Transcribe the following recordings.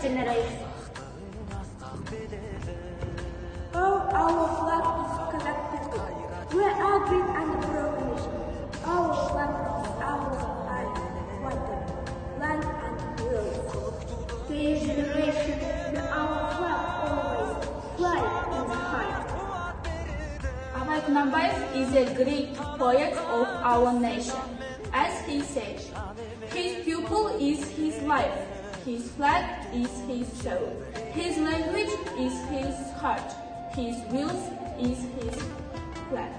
generation. Oh, our flag is collective. We are great and proud nation. Our flag is our life, life and will. This generation, may our flag always fly in the high. Ahmet Nambayev is a great poet of our nation. As he said, his pupil is his life, his flag is his soul, his language is his heart, his will is his flag.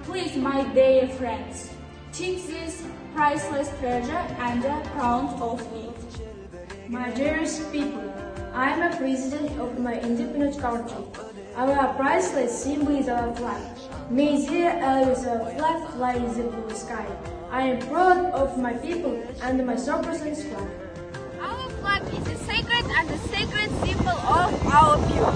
Please, my dear friends, take this priceless treasure and are proud of it. My dearest people, I am a president of my independent country. Our priceless symbol is our flag. May there always a flag fly in the blue sky. I am proud of my people and my sovereign's flag. Our flag is a sacred and a sacred symbol of our people.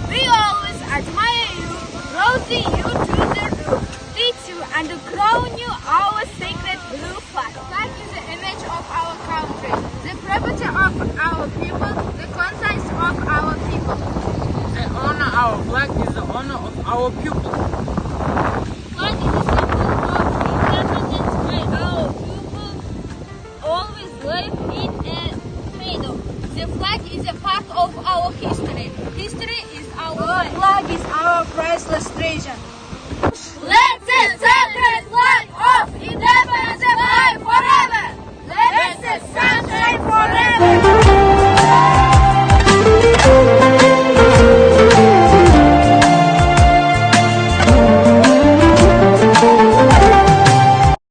We always admire you, rousing you to the roof, teach you and crown you our sacred blue flag. Flag is the image of our country, the property of our people, the conscience of our people. The honor our flag is the honor of our people. Flag is a symbol of independence where our people always live in a freedom. The flag is a part of our history. History is our life. Flag is our priceless treasure.